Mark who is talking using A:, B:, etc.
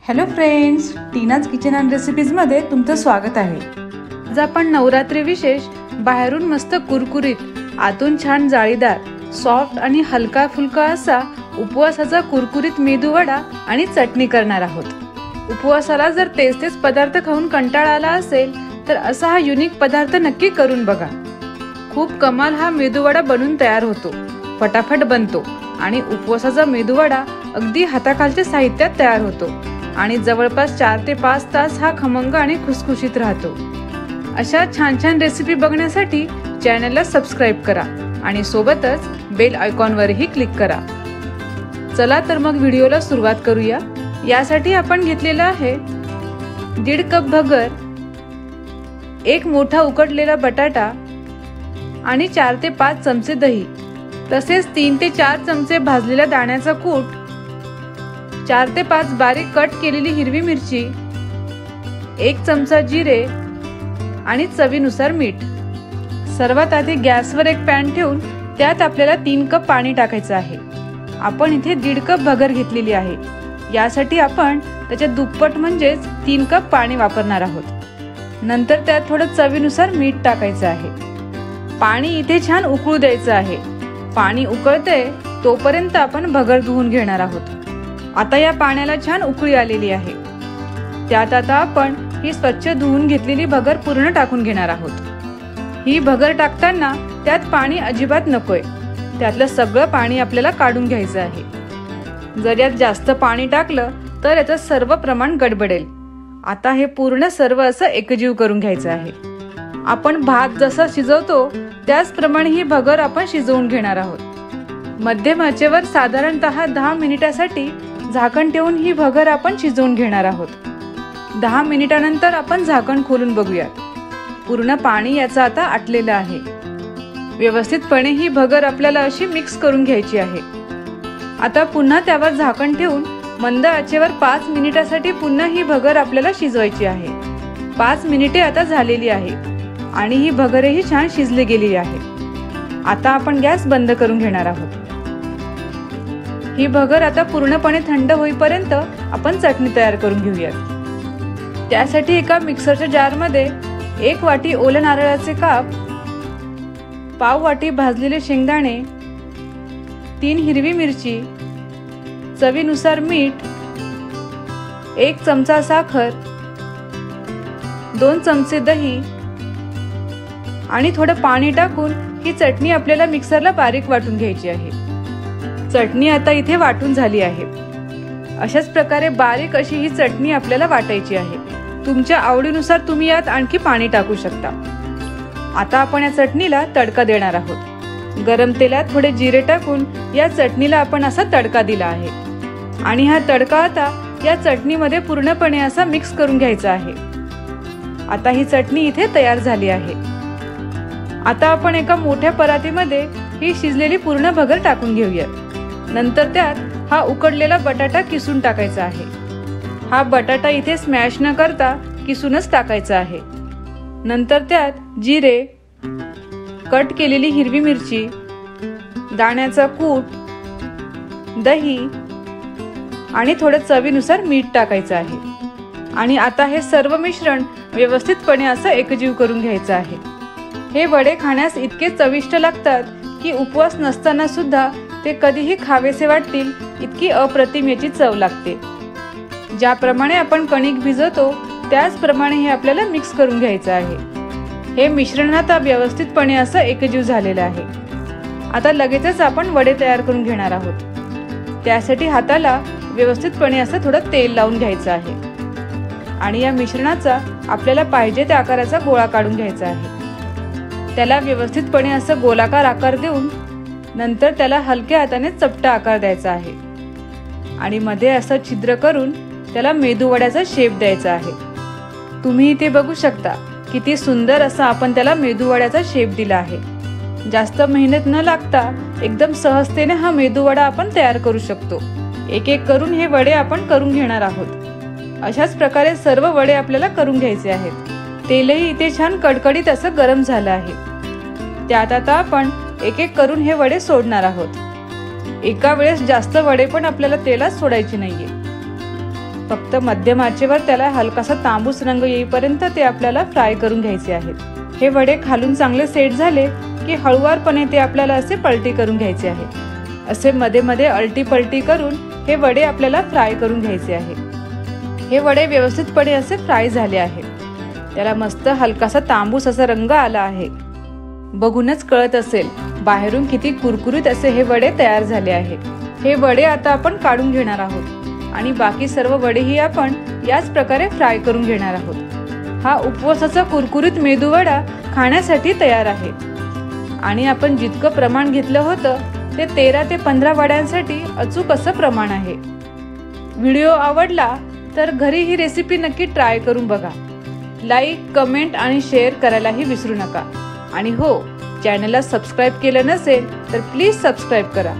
A: Hello friends, Tina's kitchen and रेसिपीजमध्ये तुमचं स्वागत आहे। आज आपण नवरात्री विशेष बाहेरून मस्त कुरकुरीत आतून छान जाळीदार सॉफ्ट आणि हलका फुलका असा उपवासाचा कुरकुरीत मेदू वडा आणि चटणी करणार आहोत। उपवासाला जर तेच पदार्थ खाऊन कंटाळा आला असेल तर असा हा युनिक पदार्थ नक्की करून बघा। खूप कमाल हा मेदू वडा बनून तयार होतो, फटाफट बनतो आणि उपवासाचा मेदू वडा अगदी हाताखालच्या साहित्यात तयार होतो आणि जवळपास 4 ते 5 तास हा खमंग आणि खुसखुशीत राहतो। अशा छान छान रेसिपी बघण्यासाठी चॅनलला सबस्क्राइब करा आणि सोबतच बेल आयकॉनवरही क्लिक करा। चला तर मग व्हिडिओला सुरुवात करूया। यासाठी आपण घेतलेला आहे 1.5 कप भगर, 1 मोठा उकडलेला बटाटा आणि 4 ते 5 चमचे दही, तसेच 3 ते 4 चमचे भाजलेल्या दाण्याचा कूट, 4 ते 5 बारीक कट केलेली हिरवी मिरची, 1 चमचा जिरे आणि चवीनुसार मीठ। सर्वात आधी गॅसवर एक पॅन ठेवून त्यात आपल्याला 3 कप पाणी टाकायचं आहे। आपण इथे 1.5 कप भगर घेतलेली आहे, यासाठी आपण त्याच्या दुप्पट म्हणजेच 3 कप पाणी वापरणार आहोत। नंतर त्यात थोडं चवीनुसार मीठ टाकायचं आहे। पाणी इथे छान उकळू द्यायचं आहे। पाणी उकळते तोपर्यंत आपण भगर धुवून घेणार आहोत। आता या पाण्याला छान उकळी आलेली आहे। त्यात आता आपण ही स्वच्छ धुवून घेतलेली भगर पूर्ण टाकून घेणार आहोत। ही भगर टाकताना त्यात पाणी अजिबात नकोय, त्यातलं सगळं पाणी आपल्याला काढून घ्यायचं आहे। जर यात जास्त पाणी टाकलं तर याचं सर्व प्रमाण गडबडेल। आता हे पूर्ण सर्व असं एकजीव करून घ्यायचं आहे। आपण भात जसा शिजवतो त्याचप्रमाणे ही भगर आपण शिजवून घेणार आहोत। मध्यम आचेवर साधारणतः 10 मिनिटासाठी झाकण ठेवून ही भगर आपण शिजवून घेणार आहोत। 10 मिनिटानंतर आपण झाकण खोलून बघूयात। पूर्ण पाणी याचं आता आटलेलं आहे। व्यवस्थितपणे ही भगर आपल्याला अशी मिक्स करून घ्यायची आहे। आता पुन्हा त्यावर झाकण ठेवून मंद आचेवर 5 मिनिटासाठी पुन्हा ही भगर आपल्याला शिजवायची आहे। 5 मिनिटे आता झालेली आहे आणि ही भगरही छान शिजली गेलेली आहे। आता आपण गॅस बंद करून घेणार आहोत। ही भगर आता पूर्णपणे थंड होईपर्यंत आपण चटणी तयार करून घेऊयात। त्यासाठी एका मिक्सरच्या जारमध्ये 1 वाटी ओल्या नारळाचे काप, पाव वाटी भाजलेले शेंगदाणे, 3 हिरवी मिरची, चवीनुसार मीठ, 1 चमचा साखर, 2 चमचे दही आणि थोडं पाणी टाकून ही चटणी आपल्याला मिक्सरला बारीक वाटून घ्यायची आहे। चटणी आता इथे वाटून झाली आहे। अशाच प्रकारे बारीक अशी ही चटणी आपल्याला वाटायची आहे। तुमच्या आवडीनुसार तुम्ही यात आणखी पाणी टाकू शकता। आता आपण या चटणीला तडका देणार आहोत। गरम तेलात थोडे जिरे टाकून या चटणीला आपण असा तडका दिला आहे आणि हा तडका आता या चटणीमध्ये पूर्णपणे असा मिक्स करून घ्यायचा आहे। आता ही चटणी इथे तयार झाली आहे। आता आपण एका मोठ्या परातीमध्ये ही शिजलेली पूर्ण भगर टाकून घेऊयात। नंतर त्यात हा उकडलेला बटाटा किसून टाकायचा आहे। हा बटाटा इथे स्मॅश न करता किसूनच टाकायचा आहे। नंतर त्यात जिरे, कट केलेली हिरवी मिरची, दाण्याचा कूट, दही आणि थोडं चवीनुसार मीठ टाकायचं आहे आणि आता हे सर्व मिश्रण व्यवस्थितपणे असं एकजीव करून घ्यायचं आहे। हे वडे खाण्यास इतके चविष्ट लागतात की उपवास नसताना सुद्धा ते कधीही खावेसे वाटतील इतकी अप्रतिम याची चव लागते। ज्याप्रमाणे आपण कणिक भिजवतो त्याचप्रमाणे हे आपल्याला मिक्स करून घ्यायचं आहे। हे मिश्रण आता व्यवस्थितपणे असं एकजीव झालेलं आहे। आता लगेचच आपण वडे तयार करून घेणार आहोत। त्यासाठी हाताला व्यवस्थितपणे असं थोडं तेल लावून घ्यायचं आहे आणि या मिश्रणाचा आपल्याला पाहिजे त्या आकाराचा गोळा काढून घ्यायचा आहे। त्याला व्यवस्थितपणे असं गोलाकार आकार देऊन नंतर त्याला हलक्या हाताने चपटा आकार द्यायचा आहे आणि मध्ये असं छिद्र करून त्याला मेदू वड्याचा शेप द्यायचा आहे। तुम्ही इथे बघू शकता किती सुंदर असा आपण त्याला मेदू वड्याचा शेप दिला आहे। जास्त मेहनत न लागता एकदम सहजतेने हा मेदू वडा आपण तयार करू शकतो। एक एक करून हे वडे आपण करून घेणार आहोत। अशाच प्रकारे सर्व वडे आपल्याला करून घ्यायचे आहेत। तेलही इथे छान कडकडीत असं गरम झालं आहे। त्यात आता आपण एक एक करून हे वडे सोडणार आहोत। एका वेळेस जास्त वडे पण आपल्याला तेलात सोडायचे नाहीये। फक्त मध्यम आचेवर त्याला हलकासा तांबूस रंग येईपर्यंत ते आपल्याला फ्राय करून घ्यायचे आहेत। हे वडे खालून चांगले सेट झाले की हळूवारपणे ते आपल्याला असे पलटी करून घ्यायचे आहे। असे मध्ये मध्ये अलटी पलटी करून हे वडे आपल्याला फ्राय करून घ्यायचे आहे। हे वडे व्यवस्थितपणे असे फ्राय झाले आहेत। त्याला मस्त हलकासा तांबूस असा रंग आला आहे। बघूनच कळत असेल बाहेरून किती कुरकुरीत असे हे वडे तयार झाले आहेत। हे वडे आता आपण काढून घेणार आहोत आणि बाकी सर्व वडेही आपण याच प्रकारे फ्राय करून घेणार आहोत। हा उपवासाचा कुरकुरीत मेदू वडा खाण्यासाठी तयार आहे आणि आपण जितकं प्रमाण घेतलं होतं ते 13 ते 15 वड्यांसाठी अचूक असं प्रमाण आहे। व्हिडिओ आवडला तर घरी ही रेसिपी नक्की ट्राय करून बघा। लाईक, कमेंट आणि शेअर करायलाही विसरू नका। आणि हो, चॅनलला सबस्क्राईब केलं नसेल तर प्लीज सबस्क्राईब करा।